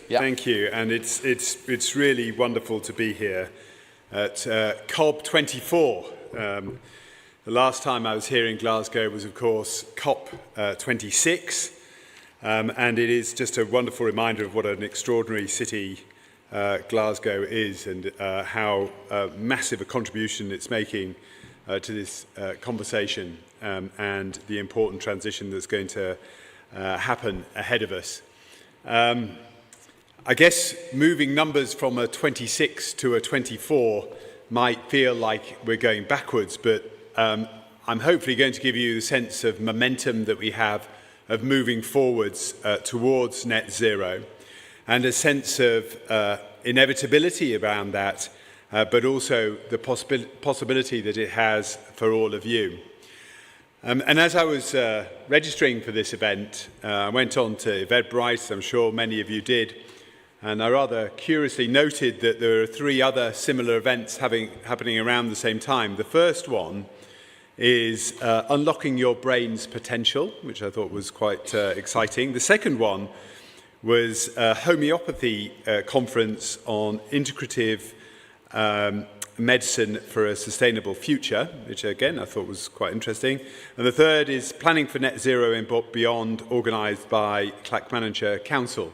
Yeah. Thank you. And it's really wonderful to be here at COB24. The last time I was here in Glasgow was, of course, COP26. And it is just a wonderful reminder of what an extraordinary city Glasgow is, and how massive a contribution it's making to this conversation and the important transition that's going to happen ahead of us. I guess moving numbers from a 26 to a 24 might feel like we're going backwards, but I'm hopefully going to give you the sense of momentum that we have of moving forwards towards net zero, and a sense of inevitability around that, but also the possibility that it has for all of you. And as I was registering for this event, I went on to Eventbrite, I'm sure many of you did, and I rather curiously noted that there are 3 other similar events happening around the same time. The first one is Unlocking Your Brain's Potential, which I thought was quite exciting. The second one was a homeopathy conference on integrative medicine for a sustainable future, which again I thought was quite interesting. And the third is Planning for Net Zero and Beyond, organised by Clackmannanshire Council.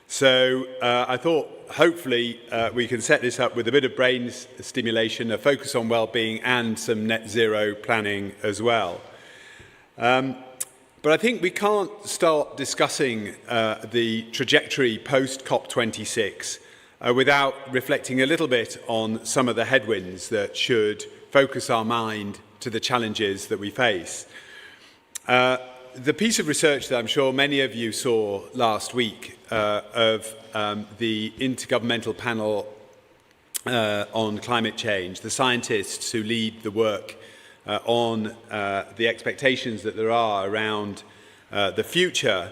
So I thought hopefully we can set this up with a bit of brain stimulation, a focus on well-being, and some net zero planning as well. But I think we can't start discussing the trajectory post-COP26 without reflecting a little bit on some of the headwinds that should focus our mind to the challenges that we face. The piece of research that I'm sure many of you saw last week of the Intergovernmental Panel on Climate Change, the scientists who lead the work on the expectations that there are around the future,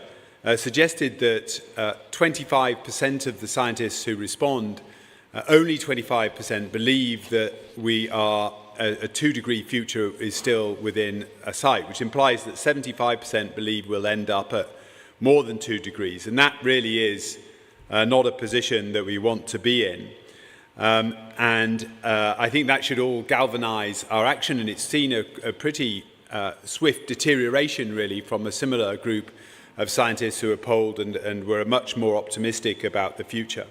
suggested that 25% of the scientists who respond, only 25% believe that we are a 2-degree future is still within a sight, which implies that 75% believe we'll end up at more than 2 degrees. And that really is not a position that we want to be in. I think that should all galvanise our action, and it's seen a pretty swift deterioration really from a similar group of scientists who are polled and were much more optimistic about the future.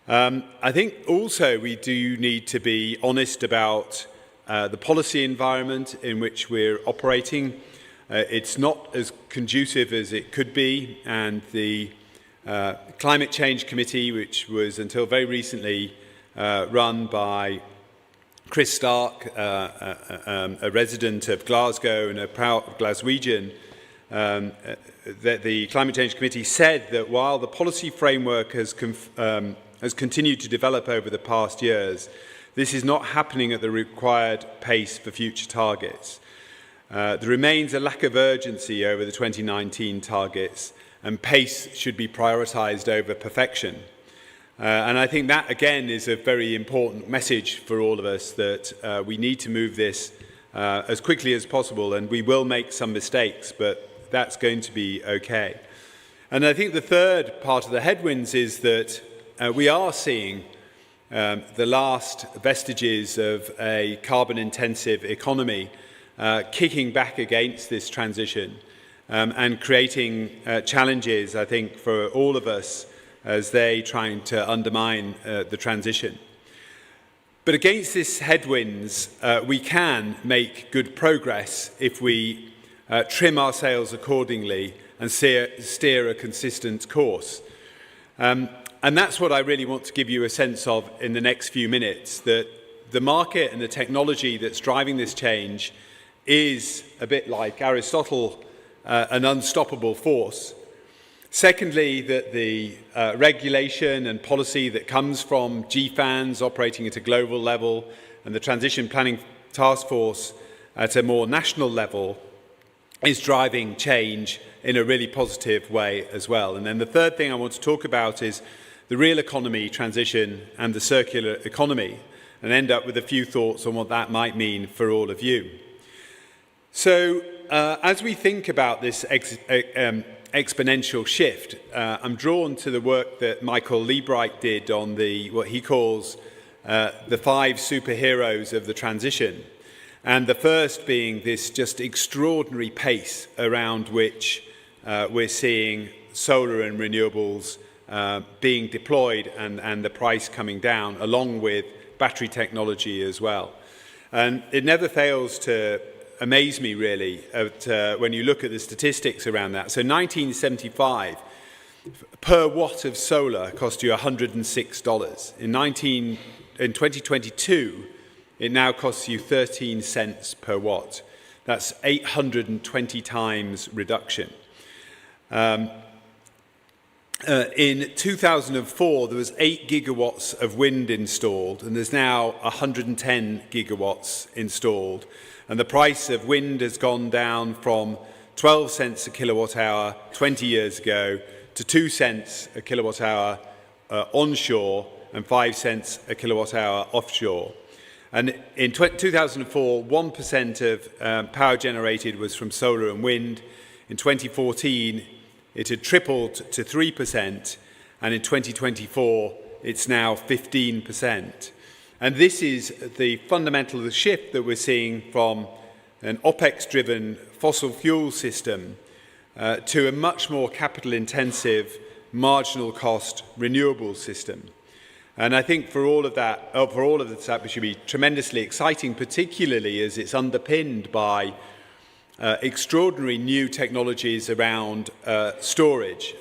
I think also we do need to be honest about the policy environment in which we're operating. It's not as conducive as it could be, and the Climate Change Committee, which was until very recently run by Chris Stark, a resident of Glasgow and a proud Glaswegian, that the Climate Change Committee said that while the policy framework has continued to develop over the past years, this is not happening at the required pace for future targets. There remains a lack of urgency over the 2019 targets, and pace should be prioritised over perfection. And I think that, again, is a very important message for all of us, that we need to move this as quickly as possible, and we will make some mistakes, but that's going to be okay. And I think the third part of the headwinds is that we are seeing the last vestiges of a carbon-intensive economy kicking back against this transition and creating challenges, I think, for all of us as they trying to undermine the transition. But against these headwinds, we can make good progress if we trim our sails accordingly and steer a consistent course. And that's what I really want to give you a sense of in the next few minutes, that the market and the technology that's driving this change is, a bit like Aristotle, an unstoppable force. Secondly, that the regulation and policy that comes from GFANs operating at a global level and the Transition Planning Task Force at a more national level is driving change in a really positive way as well. And then the third thing I want to talk about is the real economy transition and the circular economy, and end up with a few thoughts on what that might mean for all of you. So as we think about this exponential shift. I'm drawn to the work that Michael Liebreich did on what he calls the 5 superheroes of the transition. And the first being this just extraordinary pace around which we're seeing solar and renewables being deployed and the price coming down, along with battery technology as well. And it never fails to amaze me, really, when you look at the statistics around that. So 1975, per watt of solar cost you $106. In 2022, it now costs you 13 cents per watt. That's 820 times reduction. In 2004, there was 8 gigawatts of wind installed, and there's now 110 gigawatts installed. And the price of wind has gone down from 12 cents a kilowatt hour 20 years ago to 2 cents a kilowatt hour onshore and 5 cents a kilowatt hour offshore. And in 2004, 1% of power generated was from solar and wind. In 2014, it had tripled to 3%, and in 2024, it's now 15%. And this is the fundamental shift that we're seeing from an OPEX-driven fossil fuel system to a much more capital-intensive, marginal-cost renewable system. And I think for all of that, it should be tremendously exciting, particularly as it's underpinned by extraordinary new technologies around storage.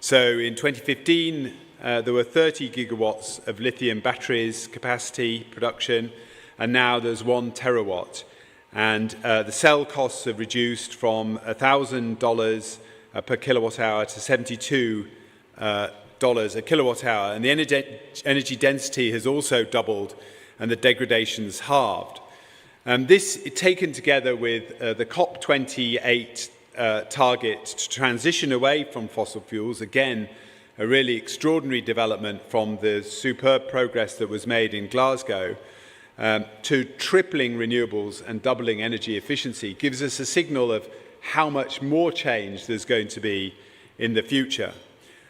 So in 2015, there were 30 gigawatts of lithium batteries capacity production, and now there's 1 terawatt. And the cell costs have reduced from $1,000 per kilowatt hour to $72 a kilowatt hour. And the energy density has also doubled, and the degradation's halved. This, taken together with the COB28 target to transition away from fossil fuels, again, a really extraordinary development from the superb progress that was made in Glasgow, to tripling renewables and doubling energy efficiency, gives us a signal of how much more change there's going to be in the future.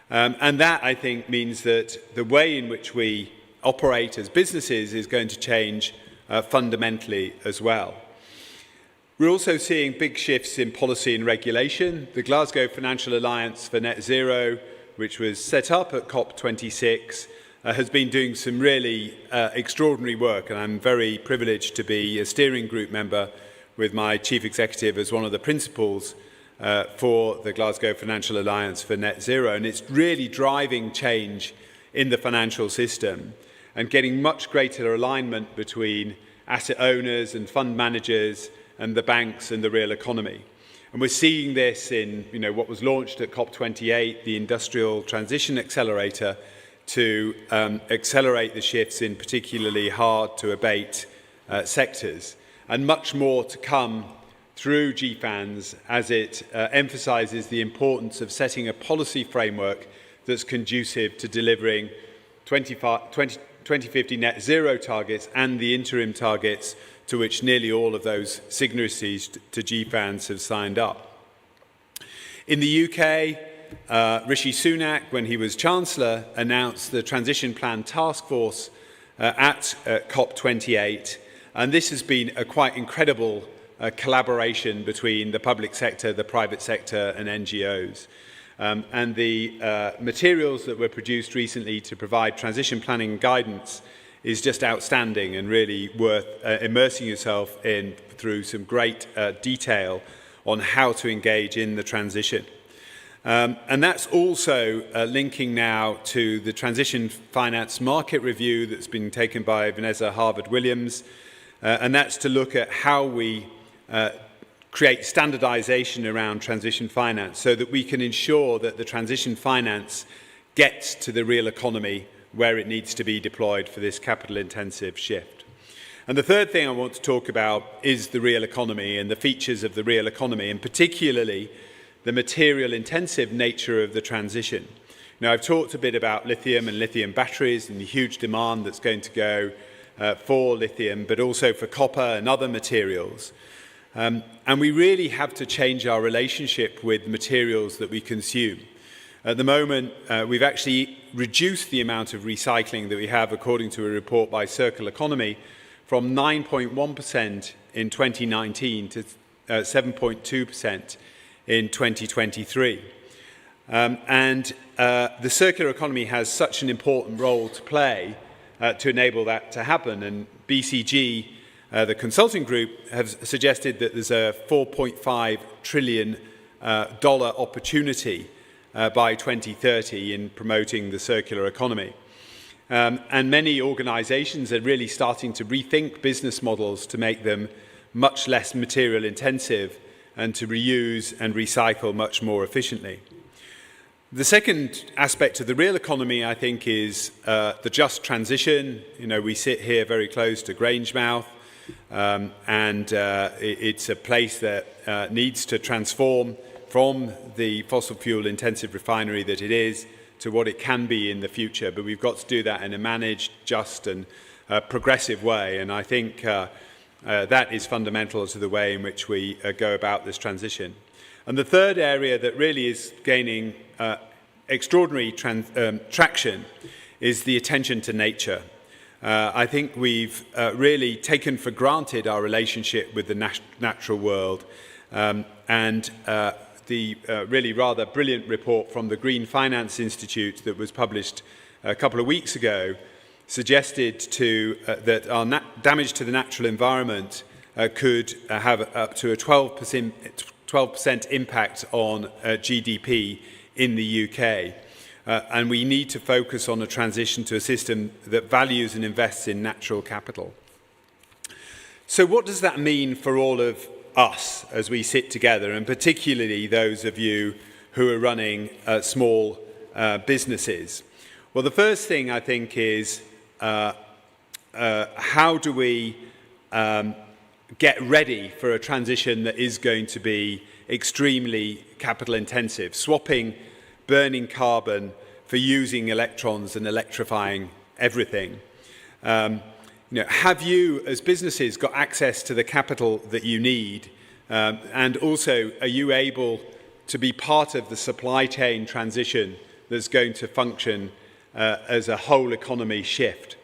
And that, I think, means that the way in which we operate as businesses is going to change fundamentally as well. We're also seeing big shifts in policy and regulation. The Glasgow Financial Alliance for Net Zero, which was set up at COP26, has been doing some really extraordinary work, and I'm very privileged to be a steering group member with my chief executive as one of the principals for the Glasgow Financial Alliance for Net Zero. And it's really driving change in the financial system and getting much greater alignment between asset owners and fund managers and the banks and the real economy. And we're seeing this in what was launched at COP28, the Industrial Transition Accelerator, to accelerate the shifts in particularly hard-to-abate sectors, and much more to come through GFANZ as it emphasises the importance of setting a policy framework that's conducive to delivering 2050 net zero targets and the interim targets to which nearly all of those signatories to GFANZ have signed up. In the UK, Rishi Sunak, when he was Chancellor, announced the Transition Plan Task Force at COP28, and this has been a quite incredible collaboration between the public sector, the private sector and NGOs. And the materials that were produced recently to provide transition planning guidance is just outstanding and really worth immersing yourself in through some great detail on how to engage in the transition. And that's also linking now to the Transition Finance Market Review that's been taken by Vanessa Harvard-Williams, and that's to look at how we create standardization around transition finance so that we can ensure that the transition finance gets to the real economy where it needs to be deployed for this capital-intensive shift. And the third thing I want to talk about is the real economy and the features of the real economy, and particularly the material-intensive nature of the transition. Now, I've talked a bit about lithium and lithium batteries and the huge demand that's going to go for lithium, but also for copper and other materials. And we really have to change our relationship with materials that we consume. At the moment, we've actually reduced the amount of recycling that we have, according to a report by Circular Economy, from 9.1% in 2019 to 7.2% in 2023. The circular economy has such an important role to play to enable that to happen. And BCG, the consulting group, have suggested that there's a $4.5 trillion opportunity by 2030 in promoting the circular economy. And many organizations are really starting to rethink business models to make them much less material intensive and to reuse and recycle much more efficiently. The second aspect of the real economy, I think, is the just transition. You know, we sit here very close to Grangemouth, and it's a place that needs to transform from the fossil fuel intensive refinery that it is to what it can be in the future. But we've got to do that in a managed, just and progressive way. And I think that is fundamental to the way in which we go about this transition. And the third area that really is gaining extraordinary traction is the attention to nature. I think we've really taken for granted our relationship with the natural world, and the really rather brilliant report from the Green Finance Institute that was published a couple of weeks ago suggested that our damage to the natural environment could have up to a 12% impact on GDP in the UK. And we need to focus on a transition to a system that values and invests in natural capital. So what does that mean for all of us as we sit together, and particularly those of you who are running small businesses? Well, the first thing I think is how do we get ready for a transition that is going to be extremely capital intensive, swapping burning carbon for using electrons and electrifying everything. Have you, as businesses, got access to the capital that you need? And also, are you able to be part of the supply chain transition that's going to function as a whole economy shift?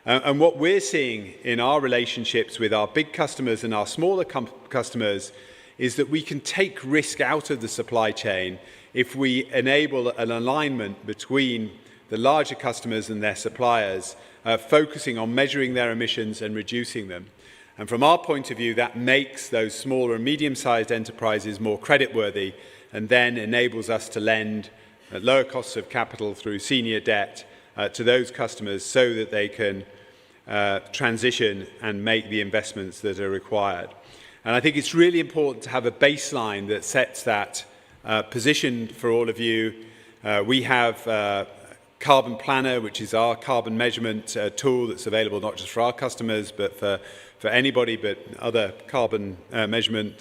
And what we're seeing in our relationships with our big customers and our smaller customers is that we can take risk out of the supply chain if we enable an alignment between the larger customers and their suppliers, focusing on measuring their emissions and reducing them. And from our point of view, that makes those smaller and medium-sized enterprises more creditworthy, and then enables us to lend at lower costs of capital through senior debt to those customers so that they can transition and make the investments that are required. And I think it's really important to have a baseline that sets that position for all of you. We have Carbon Planner, which is our carbon measurement tool that's available not just for our customers, but for anybody, but other carbon measurement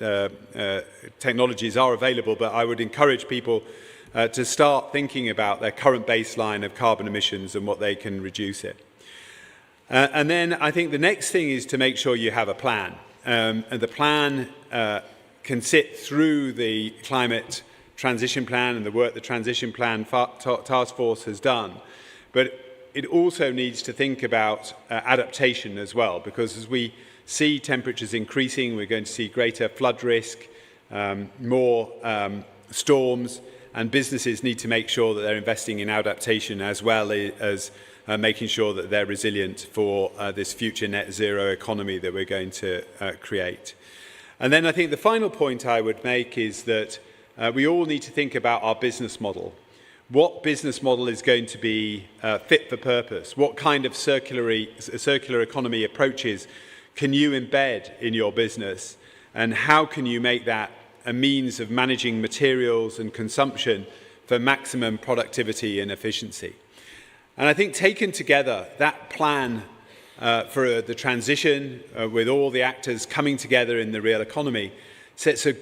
technologies are available. But I would encourage people to start thinking about their current baseline of carbon emissions and what they can reduce it. And then I think the next thing is to make sure you have a plan. And the plan can sit through the climate transition plan and the work the transition plan task force has done. But it also needs to think about adaptation as well, because as we see temperatures increasing, we're going to see greater flood risk, more storms, and businesses need to make sure that they're investing in adaptation as well as making sure that they're resilient for this future net zero economy that we're going to create. And then I think the final point I would make is that we all need to think about our business model. What business model is going to be fit for purpose? What kind of circular economy approaches can you embed in your business? And how can you make that a means of managing materials and consumption for maximum productivity and efficiency? And I think taken together, that plan for the transition with all the actors coming together in the real economy sets a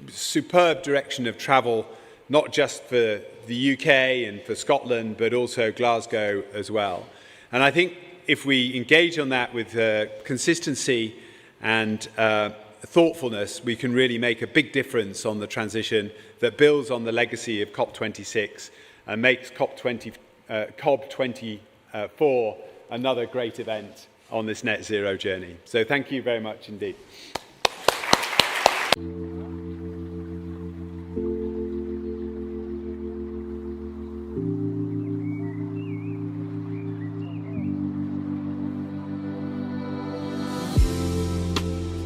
superb direction of travel, not just for the UK and for Scotland, but also Glasgow as well. And I think if we engage on that with consistency and thoughtfulness, we can really make a big difference on the transition that builds on the legacy of COP26 and makes COB24 another great event on this net zero journey. So thank you very much indeed.